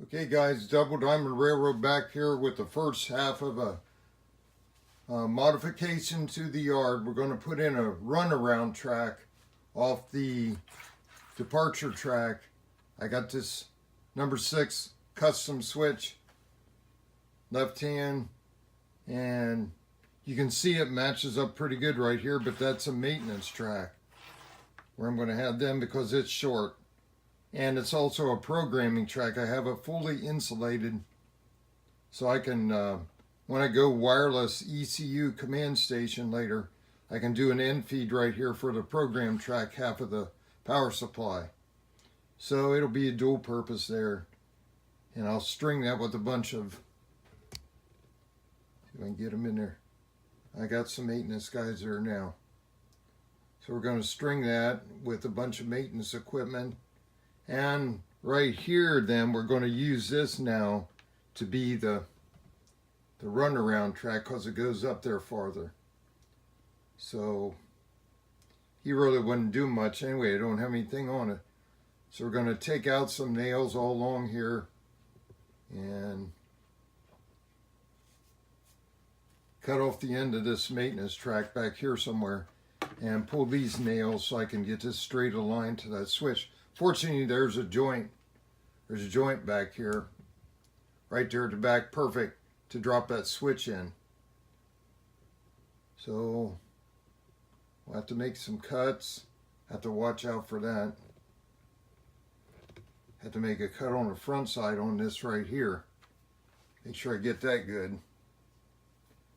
Okay guys, Double Diamond Railroad back here with the first half of a modification to the yard. We're going to put in a runaround track off the departure track. I got this number 6 custom switch, left hand, and you can see it matches up pretty good right here, but that's a maintenance track where I'm going to have them because it's short. And it's also a programming track. I have it fully insulated so I can, when I go wireless ECU command station later, I can do an end feed right here for the program track, half of the power supply. So it'll be a dual purpose there. And I'll string that with a bunch of, see if I can get them in there. I got some maintenance guys there now. So we're going to string that with a bunch of maintenance equipment. And right here, then, we're going to use this now to be the runaround track because it goes up there farther. So he really wouldn't do much anyway. I don't have anything on it. So we're going to take out some nails all along here and cut off the end of this maintenance track back here somewhere and pull these nails so I can get this straight aligned to that switch. Fortunately, there's a joint. There's a joint back here, right there at the back, perfect to drop that switch in. So we'll have to make some cuts. Have to watch out for that. Have to make a cut on the front side on this right here. Make sure I get that good.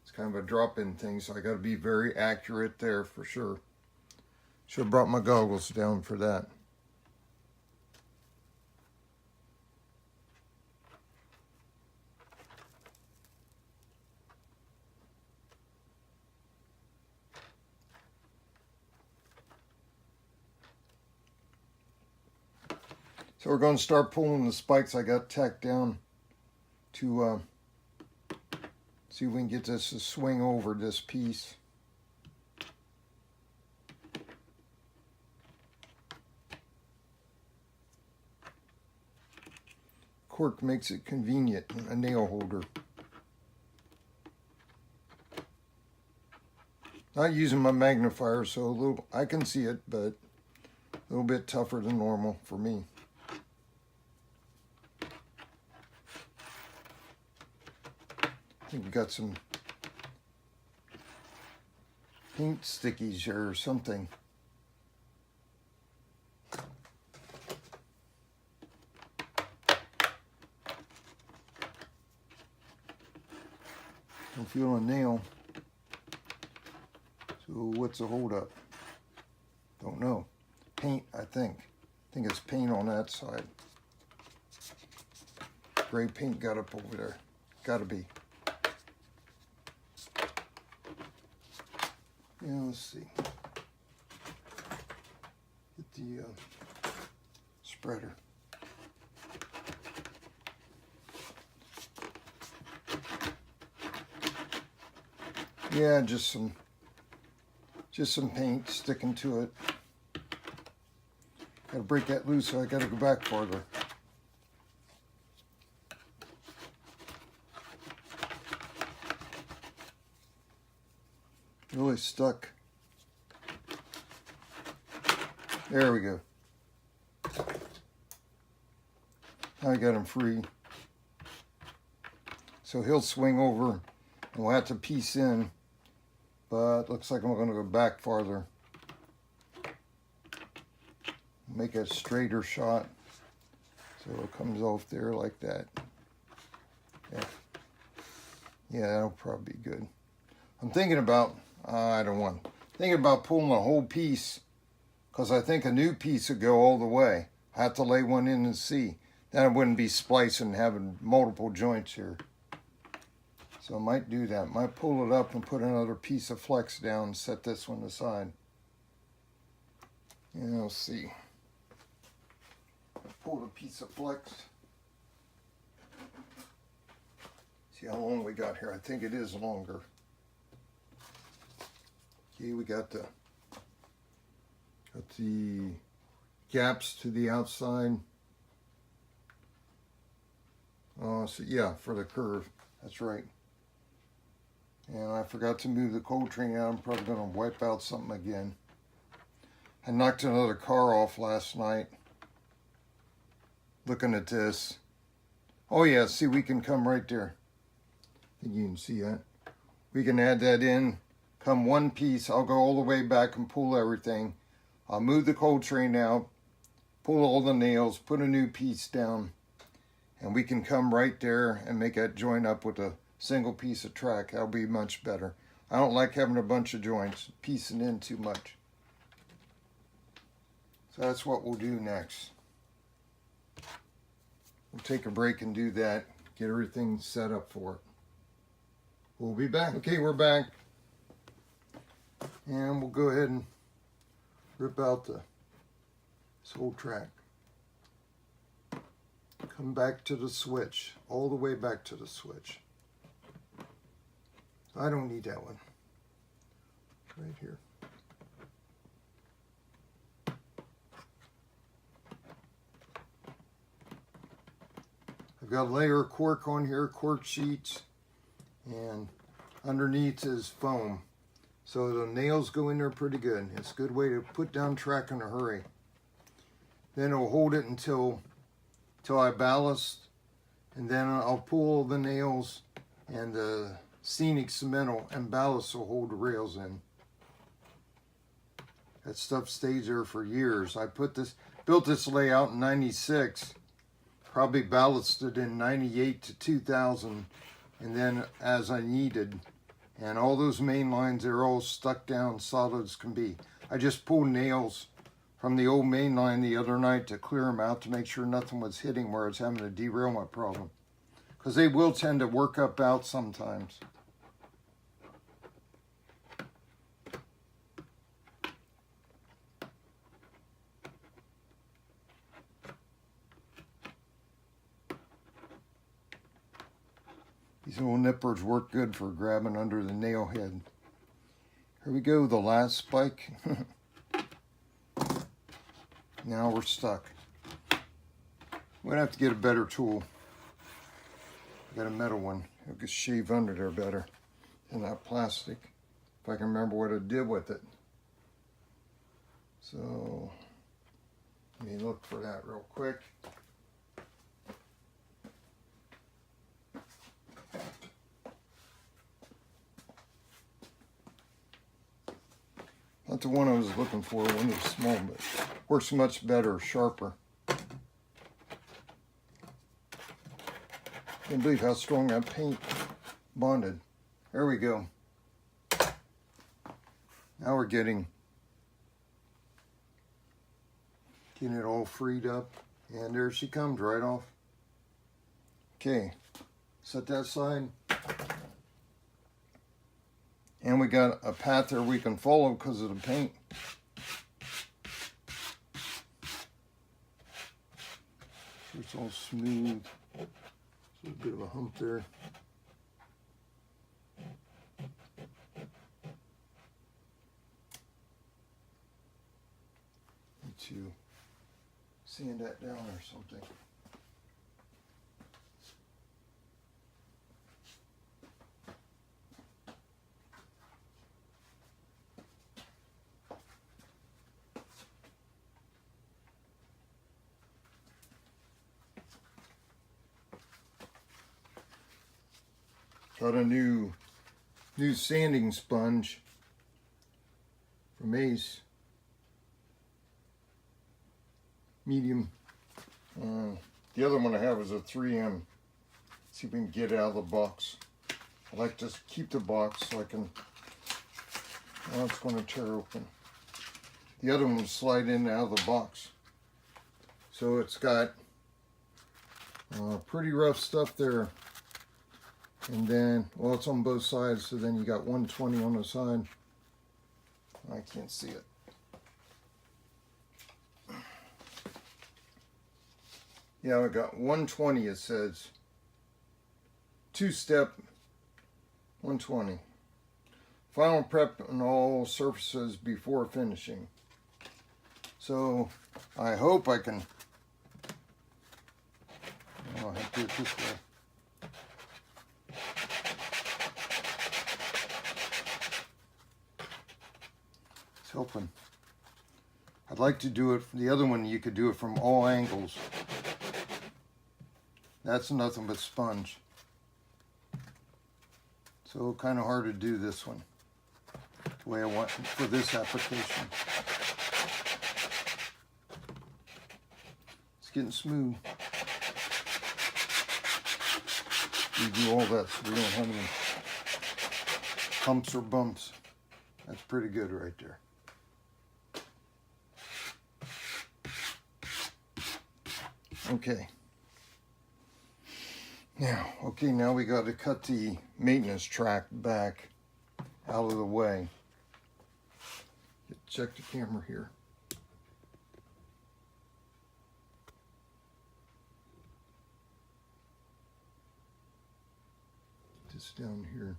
It's kind of a drop-in thing, so I got to be very accurate there for sure. Should have brought my goggles down for that. So we're going to start pulling the spikes I got tacked down to see if we can get this to swing over this piece. Cork makes it convenient, a nail holder. Not using my magnifier, so a little, I can see it, but a little bit tougher than normal for me. I think we got some paint stickies here or something. Don't feel a nail. So what's the holdup? Don't know. Paint, I think. I think it's paint on that side. Gray paint got up over there. Gotta be. Yeah, let's see. Get the spreader. Yeah, just some paint sticking to it. Gotta break that loose, so I gotta go back farther. Really stuck. There we go. Now I got him free. So he'll swing over and we'll have to piece in, but looks like I'm gonna go back farther. Make a straighter shot so it comes off there like that. Yeah, that'll probably be good. I'm thinking about, thinking about pulling a whole piece because I think a new piece would go all the way. I have to lay one in and see. Then I wouldn't be splicing and having multiple joints here. So I might do that. Might pull it up and put another piece of flex down and set this one aside. And we'll see. Pull a piece of flex. See how long we got here. I think it is longer. Okay, we got the gaps to the outside. So yeah, for the curve. That's right. And I forgot to move the cold train out. I'm probably going to wipe out something again. I knocked another car off last night. Looking at this. Oh yeah, see, we can come right there. I think you can see that. We can add that in. Come one piece. I'll go all the way back and pull everything. I'll move the cold train out. Pull all the nails. Put a new piece down. And we can come right there and make that joint up with a single piece of track. That'll be much better. I don't like having a bunch of joints, piecing in too much. So that's what we'll do next. We'll take a break and do that, get everything set up for it. We'll be back. Okay, we're back. And we'll go ahead and rip out this whole track. Come back to the switch, all the way back to the switch. I don't need that one. Right here. I've got a layer of cork on here, cork sheets, and underneath is foam. So the nails go in there pretty good. It's a good way to put down track in a hurry. Then it'll hold it until I ballast, and then I'll pull the nails and the scenic cement and ballast will hold the rails in. That stuff stays there for years. I built this layout in '96, probably ballasted in '98 to 2000, and then as I needed. And all those main lines, they're all stuck down solid as can be. I just pulled nails from the old main line the other night to clear them out to make sure nothing was hitting where I was having a derailment problem. Because they will tend to work up out sometimes. These little nippers work good for grabbing under the nail head. Here we go, the last spike. Now we're stuck. We're gonna have to get a better tool. I got a metal one. It'll just shave under there better than that plastic. If I can remember what I did with it. So, let me look for that real quick. Not the one I was looking for, one is small, but works much better, sharper. Can't believe how strong that paint bonded. There we go. Now we're getting it all freed up, and there she comes right off. Okay, set that aside. And we got a path there we can follow because of the paint. It's all smooth. There's a bit of a hump there. Need to sand that down or something. Got a new sanding sponge from Ace. Medium. The other one I have is a 3M. See if we can get it out of the box. I like to keep the box so I can. Now it's going to tear open. The other one will slide in and out of the box. So it's got pretty rough stuff there. And then, well, it's on both sides, so then you got 120 on the side. I can't see it. Yeah, I got 120, it says. Two-step 120. Final prep on all surfaces before finishing. So, I hope I can... I'll have to do it this way. helping. I'd like to do it, the other one you could do it from all angles. That's nothing but sponge. So kind of hard to do this one the way I want for this application. It's getting smooth. We do all that so we don't have any humps or bumps. That's pretty good right there. Okay. Now we got to cut the maintenance track back out of the way. Check the camera here. Just down here.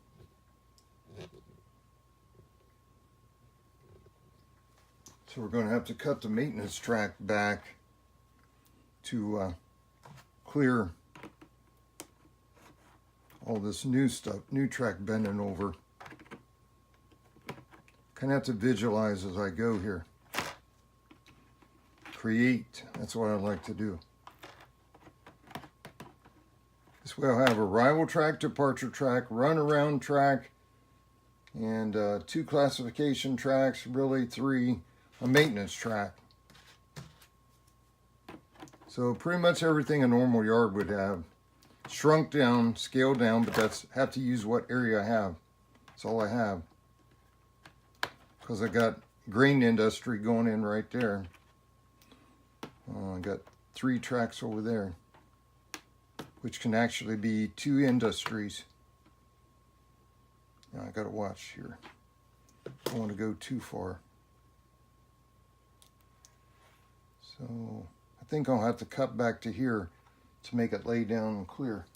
So we're going to have to cut the maintenance track back to clear all this new stuff, new track bending over. Kind of have to visualize as I go here. Create, that's what I like to do. This way I'll have arrival track, departure track, run around track, and 2 classification tracks, really 3, a maintenance track. So pretty much everything a normal yard would have. Shrunk down, scaled down, but that's have to use what area I have. That's all I have. Because I got grain industry going in right there. I got 3 tracks over there, which can actually be 2 industries. Now I got to watch here. I don't want to go too far. So I think I'll have to cut back to here to make it lay down and clear.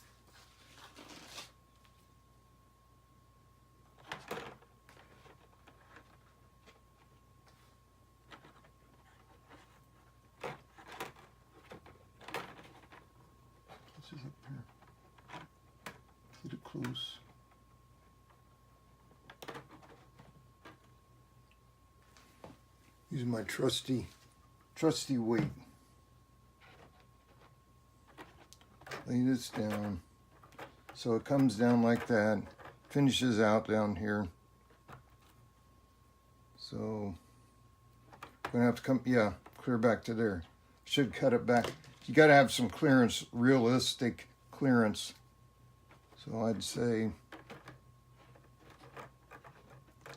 This is up here. Get it close. Using my trusty weight. Lay this down so it comes down like that, finishes out down here. So I'm gonna have to come, clear back to there. Should cut it back. You gotta have some clearance, realistic clearance. So I'd say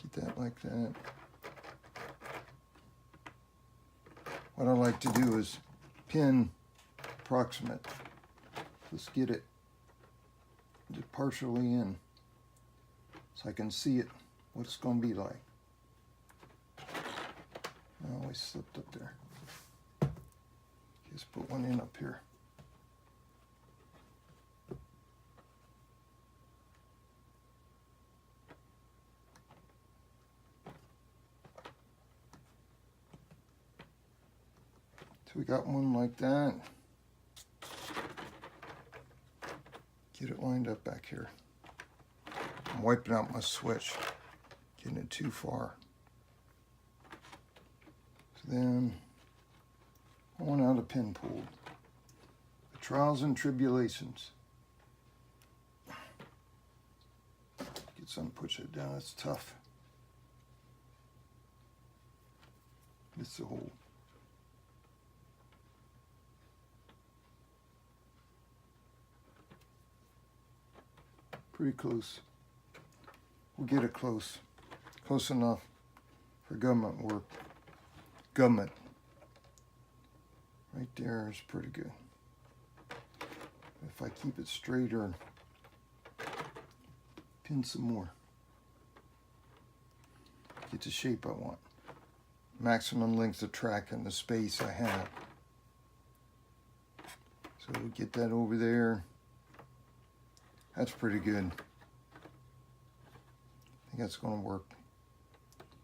get that like that. What I like to do is pin approximate. Let's get it partially in so I can see it, what it's going to be like. I always slipped up there. Just put one in up here. So we got one like that. Get it lined up back here. I'm wiping out my switch, getting it too far. So then, I want out a pin pulled. The trials and tribulations. Get some, push it down, it's tough. It's the hole. Pretty close. We'll get it close. Close enough for government work. Government. Right there is pretty good. If I keep it straighter, pin some more. Get the shape I want. Maximum length of track and the space I have. So we get that over there. That's pretty good. I think that's going to work.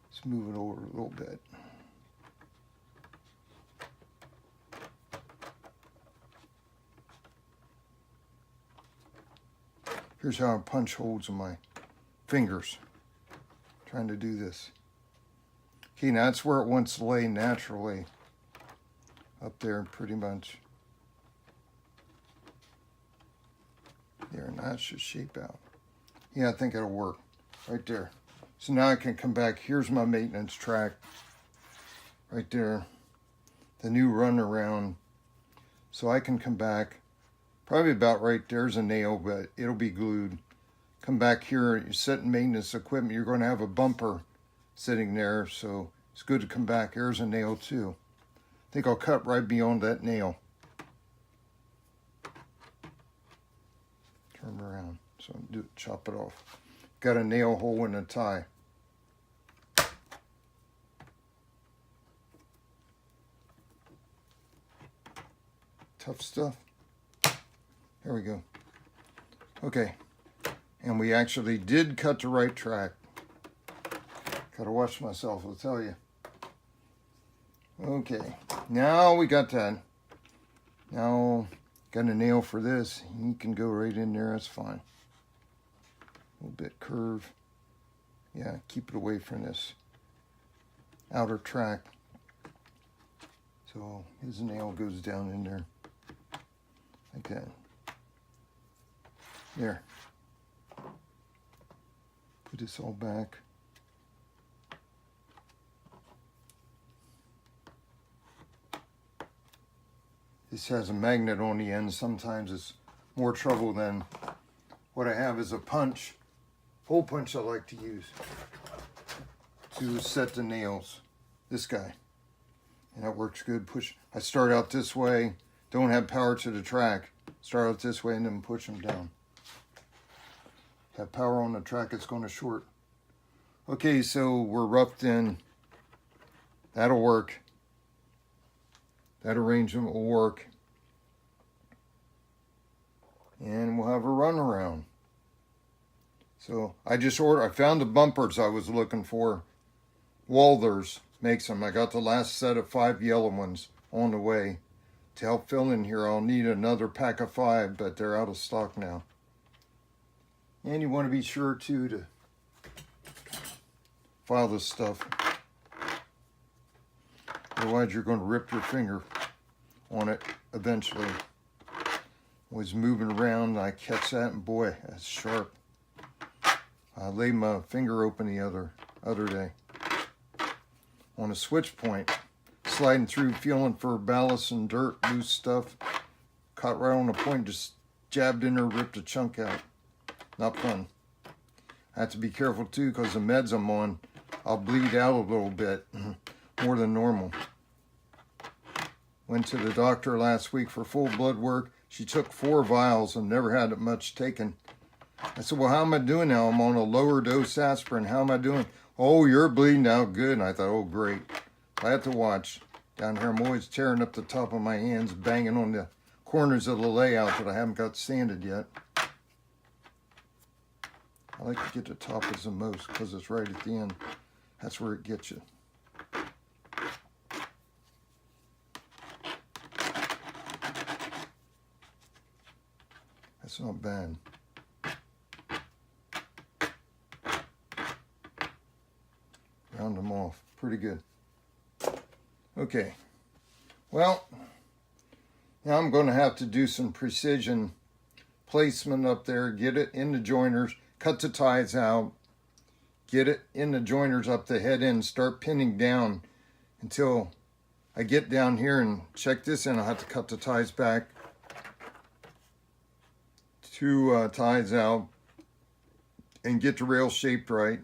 Let's move it over a little bit. Here's how I punch holes in my fingers. Trying to do this. Okay, now that's where it wants to lay naturally. Up there, pretty much. There, now it should shape out. Yeah, I think it'll work. Right there. So now I can come back. Here's my maintenance track. Right there. The new runaround. So I can come back. Probably about right there's a nail, but it'll be glued. Come back here. You're setting maintenance equipment. You're going to have a bumper sitting there. So it's good to come back. There's a nail too. I think I'll cut right beyond that nail. Turn around. So chop it off. Got a nail hole in a tie. Tough stuff. There we go. Okay. And we actually did cut the right track. Gotta watch myself, I'll tell you. Okay. Now we got that. Now, got a nail for this. You can go right in there, that's fine. A little bit curve. Yeah, keep it away from this outer track. So his nail goes down in there. Like that. There. Put this all back. This has a magnet on the end. Sometimes it's more trouble than what I have is a punch. Hole punch I like to use to set the nails. This guy. And that works good. Push. I start out this way. Don't have power to the track. Start out this way and then push them down. Have power on the track, it's going to short. Okay, so we're roughed in. That'll work. That arrangement will work. And we'll have a runaround. So I found the bumpers I was looking for. Walthers makes them. I got the last set of 5 yellow ones on the way. To help fill in here, I'll need another pack of 5, but they're out of stock now. And you want to be sure, too, to file this stuff. Otherwise, you're going to rip your finger on it eventually. Was moving around, and I catch that, and boy, that's sharp. I laid my finger open the other day on a switch point. Sliding through, feeling for ballast and dirt, loose stuff. Caught right on the point, just jabbed in there, ripped a chunk out. Not fun. I have to be careful too, because the meds I'm on, I'll bleed out a little bit, more than normal. Went to the doctor last week for full blood work. She took 4 vials and never had much taken. I said, well, how am I doing now? I'm on a lower dose aspirin. How am I doing? Oh, you're bleeding out good. And I thought, oh, great. I have to watch. Down here, I'm always tearing up the top of my hands, banging on the corners of the layout that I haven't got sanded yet. I like to get the top as the most because it's right at the end. That's where it gets you. That's not bad. Round them off. Pretty good. Okay. Well, now I'm going to have to do some precision placement up there. Get it in the joiners. Cut the ties out. Get it in the joiners up the head end. Start pinning down until I get down here and check this in. I'll have to cut the ties back. 2 ties out. And get the rail shaped right.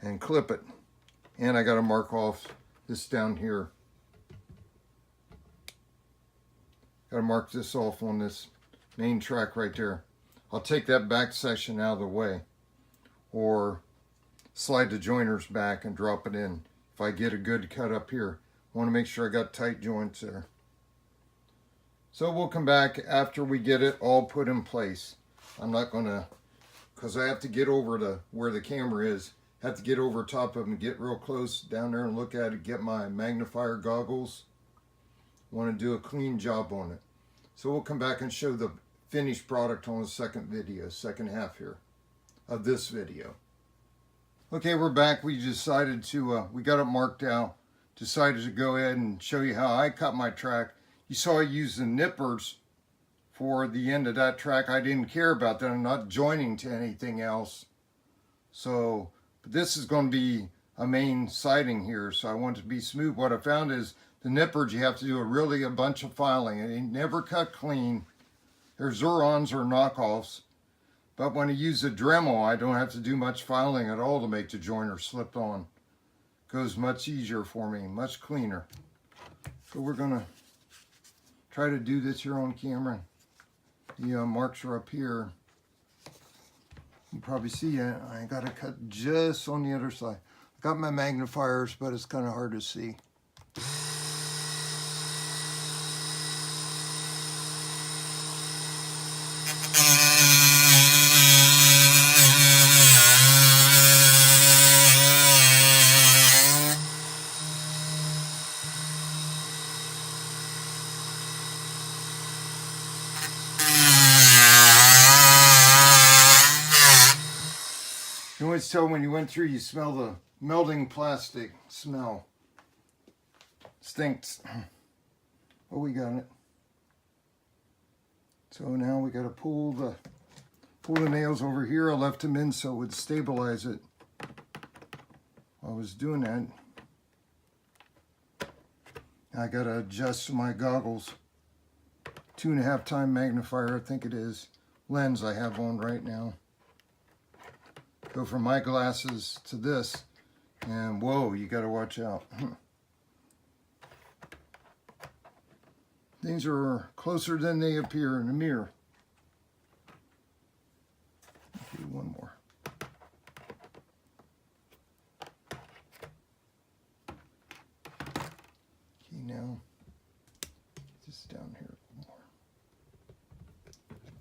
And clip it. And I got to mark off this down here. Got to mark this off on this main track right there. I'll take that back section out of the way. Or slide the joiners back and drop it in. If I get a good cut up here. I want to make sure I got tight joints there. So we'll come back after we get it all put in place. I'm not going to, because I have to get over to where the camera is. Have to get over top of them, get real close down there and look at it, get my magnifier goggles. Want to do a clean job on it. So we'll come back and show the finished product on the second video, second half here of this video. Okay, we're back. We decided to, we got it marked out. Decided to go ahead and show you how I cut my track. You saw I used the nippers for the end of that track. I didn't care about that. I'm not joining to anything else. So, but this is going to be a main siding here, so I want it to be smooth. What I found is the nippers, you have to do a bunch of filing. And they never cut clean. They're Zurons or knockoffs. But when I use a Dremel, I don't have to do much filing at all to make the joiner slip on. Goes much easier for me, much cleaner. So we're gonna try to do this here on camera. The marks are up here. You can probably see it. I gotta cut just on the other side. I got my magnifiers, but it's kind of hard to see. You always tell when you went through, you smell the melting plastic smell. Stinks. Oh, we got it. So now we got to pull the nails over here. I left them in so it would stabilize it. While I was doing that, I got to adjust my goggles. 2.5 times magnifier, I think it is. Lens I have on right now. Go from my glasses to this, and whoa, you got to watch out. Things are closer than they appear in the mirror. Okay, one more. Okay, now just down here a little more.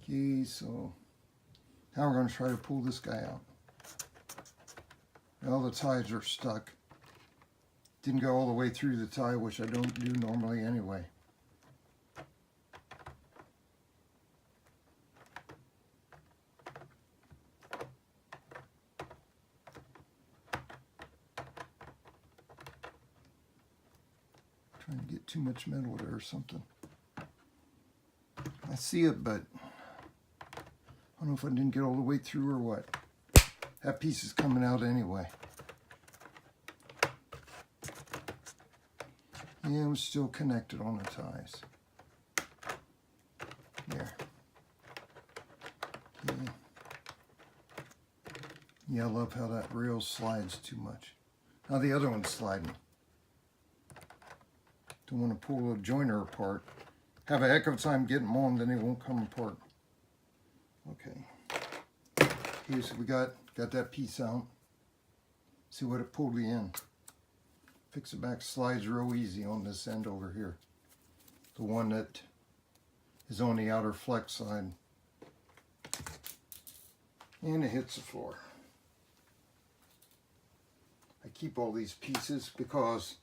Okay, so now we're going to try to pull this guy out. Well, the ties are stuck. Didn't go all the way through the tie, which I don't do normally anyway. Trying to get too much metal there or something. I see it, but I don't know if I didn't get all the way through or what. That piece is coming out anyway. Yeah, it was still connected on the ties. There. Okay. Yeah, I love how that rail slides too much. Now the other one's sliding. Don't want to pull a joiner apart. Have a heck of a time getting them on, then they won't come apart. Okay. Okay, so we got that piece out. See what it pulled the end. Fix it back, slides real easy on this end over here. The one that is on the outer flex side. And it hits the floor. I keep all these pieces because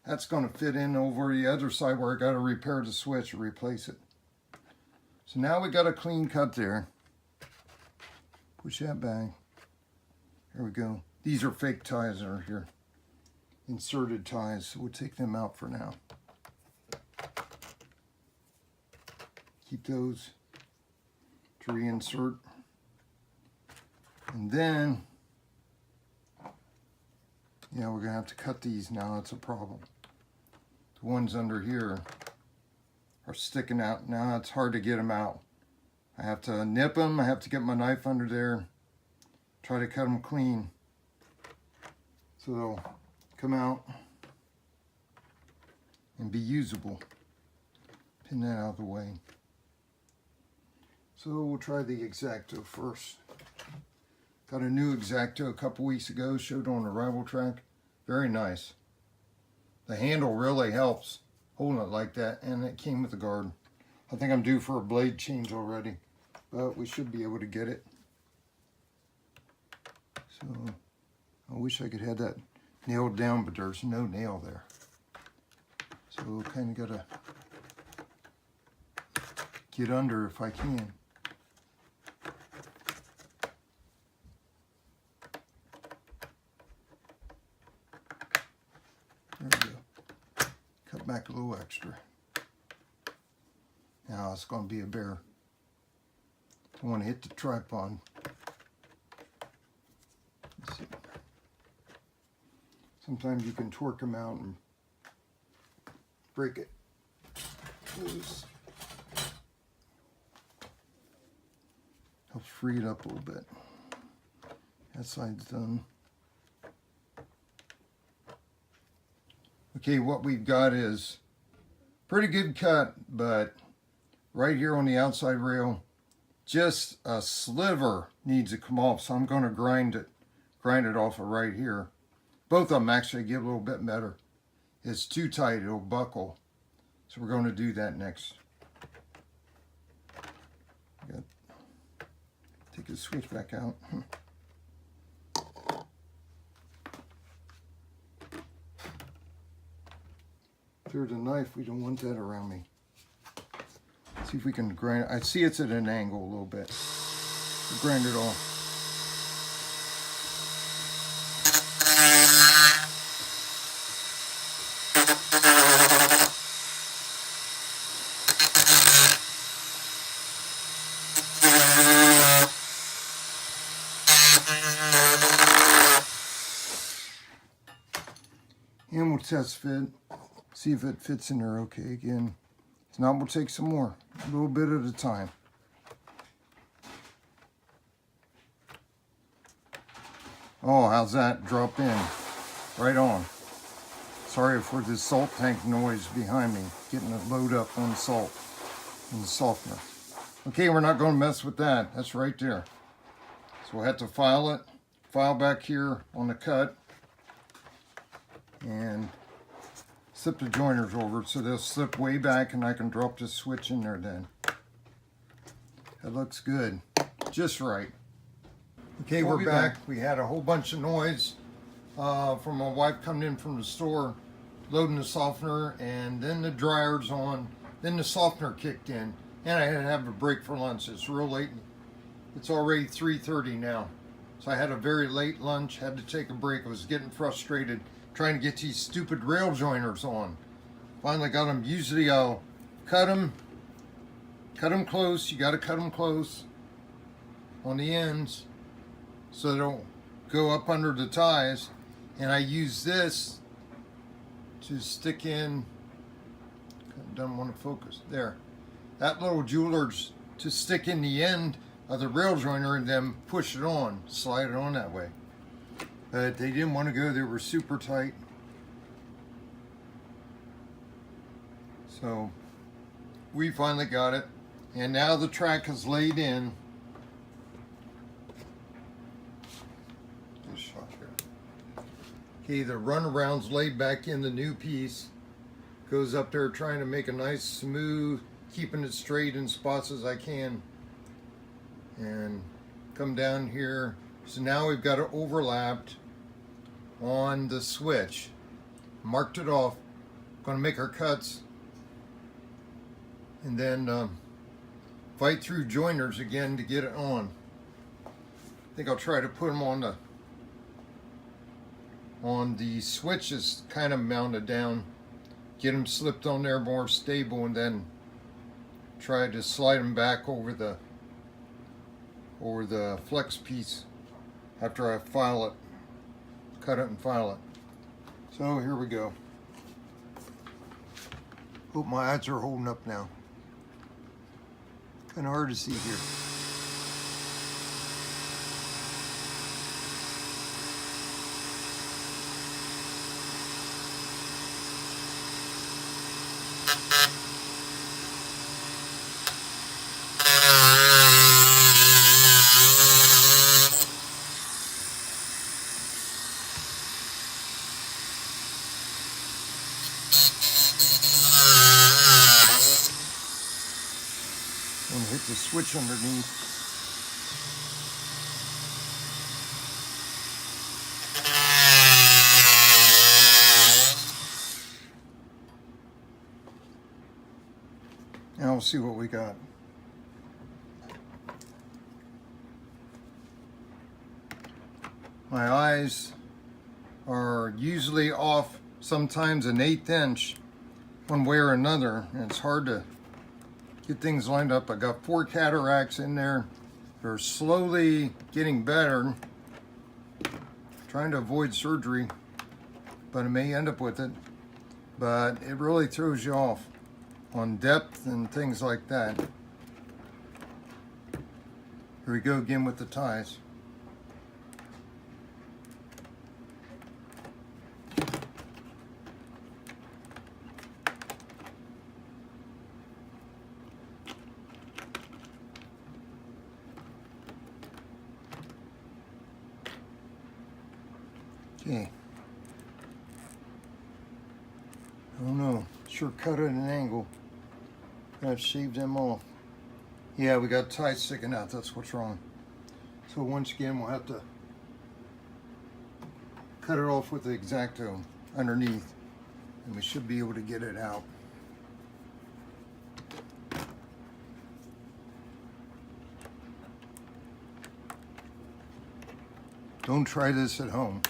that's going to fit in over the other side where I got to repair the switch or replace it. So now we got a clean cut there. Push that back. There we go. These are fake ties that are here. Inserted ties, so we'll take them out for now. Keep those to reinsert. And then, yeah, we're gonna have to cut these now. That's a problem. The ones under here are sticking out. Now it's hard to get them out. I have to nip them. I have to get my knife under there. Try to cut them clean. So they'll come out and be usable. Pin that out of the way. So we'll try the X-Acto first. Got a new X-Acto a couple weeks ago, showed on the rival track. Very nice. The handle really helps holding it like that, and it came with the guard. I think I'm due for a blade change already, but we should be able to get it. So I wish I could have that nailed down, but there's no nail there. So we'll kind of gotta get under if I can. back a little extra. Now it's going to be a bear. I want to hit the tripod. Let's see. Sometimes you can torque them out and break it loose. Helps free it up a little bit. That side's done. Okay, what we've got is pretty good cut, but right here on the outside rail, just a sliver needs to come off, so I'm going to grind it off of right here. Both of them actually get a little bit better. It's too tight, it'll buckle. So we're going to do that next. Take the switch back out. There's a knife, we don't want that around me. See if we can grind it. I see it's at an angle a little bit. We'll grind it off. And we'll test fit. See if it fits in there okay again. If not, we'll take some more. A little bit at a time. Oh, how's that drop in? Right on. Sorry for the salt tank noise behind me. Getting it load up on salt and the softener. Okay, we're not going to mess with that. That's right there. So we'll have to file it. File back here on the cut. And slip the joiners over so they'll slip way back and I can drop the switch in there then. That looks good. Just right. Okay, we're back. We had a whole bunch of noise from my wife coming in from the store, loading the softener, and then the dryer's on. Then the softener kicked in, and I had to have a break for lunch. It's real late. It's already 3:30 now. So I had a very late lunch, had to take a break. I was getting frustrated trying to get these stupid rail joiners on. Finally got them. Usually I'll cut them close. You got to cut them close on the ends so they don't go up under the ties. And I use this to stick in. Don't want to focus there. That little jeweler's to stick in the end of the rail joiner and then push it on, slide it on that way. But they didn't want to go, they were super tight. So we finally got it. And now the track is laid in. This shot here. Okay, the runaround's laid back in the new piece. Goes up there trying to make a nice smooth, keeping it straight in spots as I can. And come down here. So now we've got it overlapped on the switch. Marked it off. Going to make our cuts. And then fight through joiners again to get it on. I think I'll try to put them on the switches kind of mounted down. Get them slipped on there more stable, and then try to slide them back over the flex piece after I file it, cut it and file it. So here we go. Hope my eyes are holding up now. Kind of hard to see here. And hit the switch underneath. Now we'll see what we got. My eyes are usually off sometimes an 1/8 inch, one way or another, and it's hard to get things lined up. I got 4 cataracts in there. They're slowly getting better. Trying to avoid surgery, but I may end up with it. But it really throws you off on depth and things like that. Here we go again with the ties. Okay. Oh no, sure cut at an angle. I've shaved them off. Yeah, we got ties sticking out, that's what's wrong. So once again, we'll have to cut it off with the X-Acto underneath, and we should be able to get it out. Don't try this at home.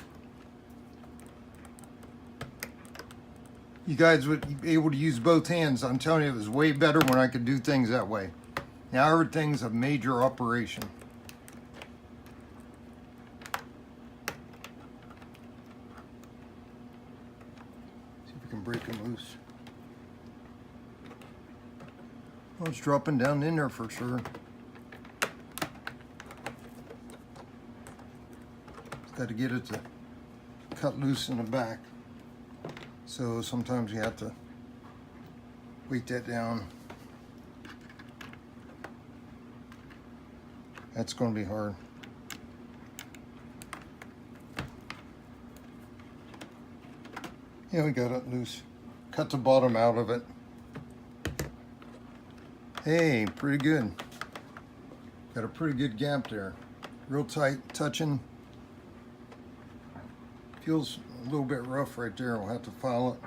You guys would be able to use both hands. I'm telling you, it was way better when I could do things that way. Now everything's a major operation. See if we can break them loose. Well, it's dropping down in there for sure. Got to get it to cut loose in the back. So sometimes you have to weight that down. That's going to be hard. Yeah, we got it loose. Cut the bottom out of it. Hey, pretty good. Got a pretty good gap there. Real tight, touching. Feels a little bit rough right there. We'll have to file it.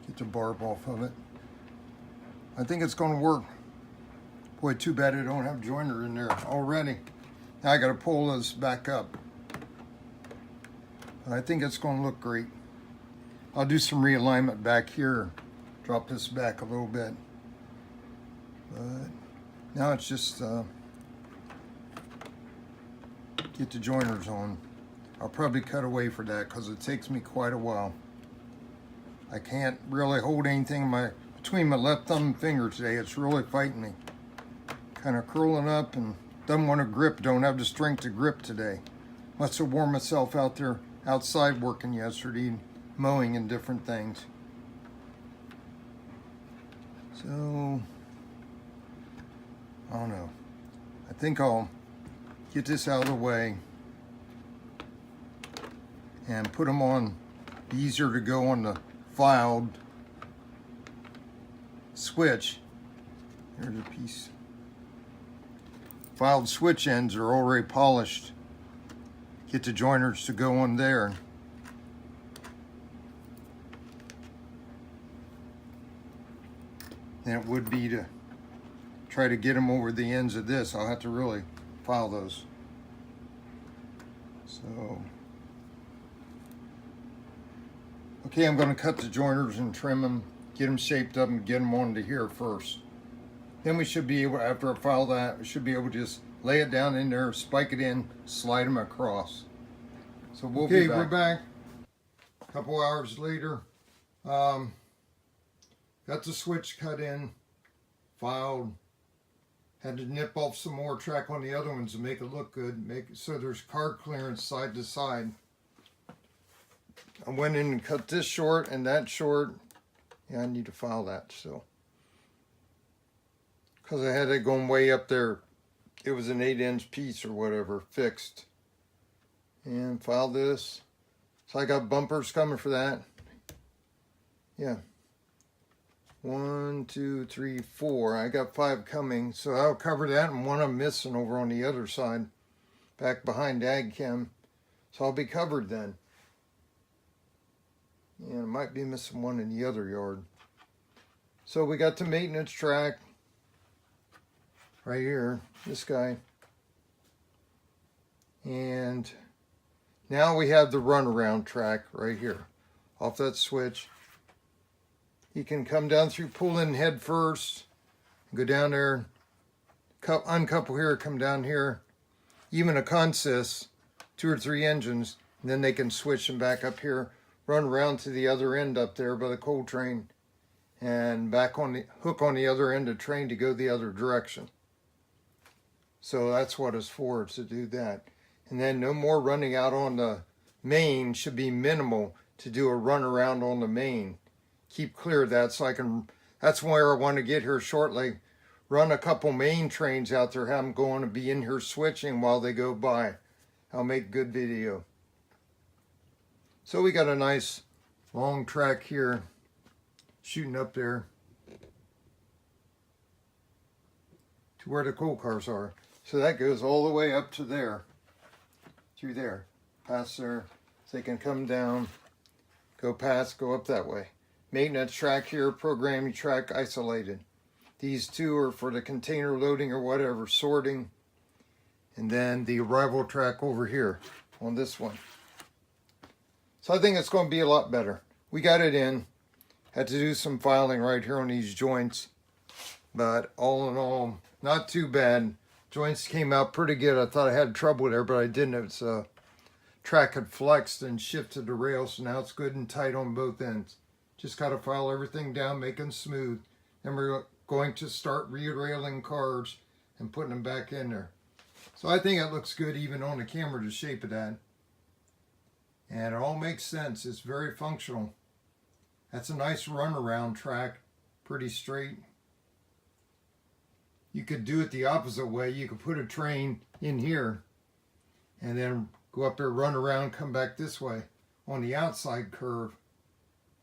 Get the barb off of it. I think it's going to work. Boy, too bad I don't have joiner in there already. Now I got to pull this back up. I think it's going to look great. I'll do some realignment back here, drop this back a little bit. But now it's just get the joiners on. I'll probably cut away for that because it takes me quite a while. I can't really hold anything between my left thumb and finger today. It's really fighting me. Kind of curling up and doesn't want to grip, don't have the strength to grip today. Must have worn myself out there outside working yesterday, mowing and different things. So, I don't know. I think I'll get this out of the way and put them on. Be easier to go on the filed switch. Here's a piece. Filed switch ends are already polished. Get the joiners to go on there. Than it would be to try to get them over the ends of this. I'll have to really file those. So, okay, I'm going to cut the joiners and trim them, get them shaped up and get them onto here first. Then we should be able, after I file that, we should be able to just lay it down in there, spike it in, slide them across. So we'll be back. We're back. A couple hours later. Got the switch cut in, filed, had to nip off some more track on the other ones to make it look good, so there's card clearance side to side. I went in and cut this short and that short. Yeah, I need to file that still. Because I had it going way up there. It was an 8-inch piece or whatever, fixed. And file this. So I got bumpers coming for that. Yeah. 1, 2, 3, 4. I got 5 coming, so I'll cover that, and one I'm missing over on the other side, back behind Ag Chem. So I'll be covered then. And I might be missing one in the other yard. So we got the maintenance track right here, this guy. And now we have the runaround track right here. Off that switch. You can come down through pull-in head first, go down there, uncouple here, come down here. Even a consist, 2 or 3 engines, and then they can switch them back up here, run around to the other end up there by the coal train, and back on the hook on the other end of the train to go the other direction. So that's what it's for, to do that. And then no more running out on the main, should be minimal to do a run around on the main. Keep clear of that so I can, that's where I want to get here shortly. Run a couple main trains out there, have them going to be in here switching while they go by. I'll make good video. So we got a nice long track here, shooting up there to where the coal cars are. So that goes all the way up to there, through there, past there. So they can come down, go past, go up that way. Maintenance track here, programming track isolated. These 2 are for the container loading or whatever, sorting. And then the arrival track over here on this one. So I think it's going to be a lot better. We got it in. Had to do some filing right here on these joints. But all in all, not too bad. Joints came out pretty good. I thought I had trouble there, but I didn't. It's track had flexed and shifted the rail, so now it's good and tight on both ends. Just got to file everything down, make them smooth. Then we're going to start re-railing cars and putting them back in there. So I think it looks good even on the camera, the shape of that. And it all makes sense. It's very functional. That's a nice runaround track, pretty straight. You could do it the opposite way. You could put a train in here and then go up there, run around, come back this way on the outside curve.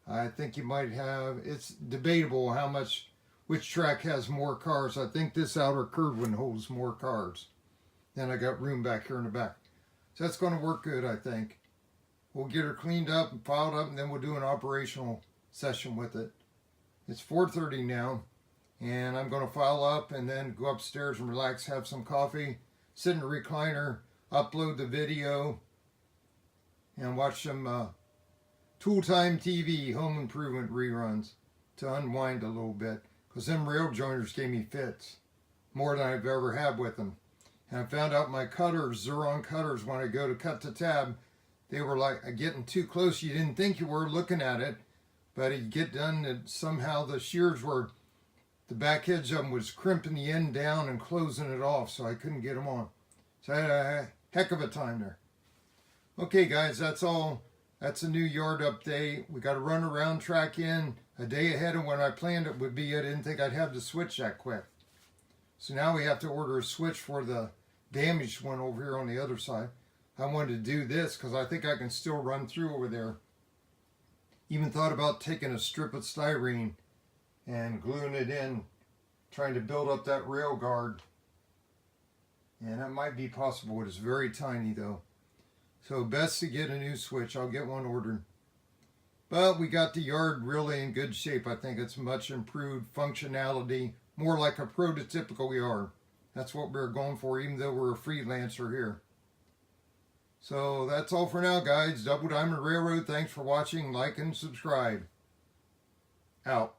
I think you might have, it's debatable how much, which track has more cars. I think this outer curve one holds more cars. Then I got room back here in the back. So that's going to work good, I think. We'll get her cleaned up and filed up, and then we'll do an operational session with it. It's 4:30 now, and I'm going to file up and then go upstairs and relax, have some coffee, sit in the recliner, upload the video, and watch some Tool Time TV home improvement reruns to unwind a little bit, because them rail joiners gave me fits more than I've ever had with them. And I found out my cutters, Xuron cutters, when I go to cut the tab, they were like getting too close. You didn't think you were looking at it, but you get done and somehow the shears were, the back edge of them was crimping the end down and closing it off, so I couldn't get them on. So I had a heck of a time there. Okay guys, that's all. That's a new yard update. We got a run around track in a day ahead of when I planned it would be. I didn't think I'd have the switch that quick. So now we have to order a switch for the damaged one over here on the other side. I wanted to do this because I think I can still run through over there. Even thought about taking a strip of styrene and gluing it in, trying to build up that rail guard. And that might be possible. It is very tiny though. So best to get a new switch. I'll get one ordered. But we got the yard really in good shape. I think it's much improved functionality, more like a prototypical yard. That's what we're going for, even though we're a freelancer here. So that's all for now, guys. Double Diamond Railroad, thanks for watching. Like and subscribe. Out.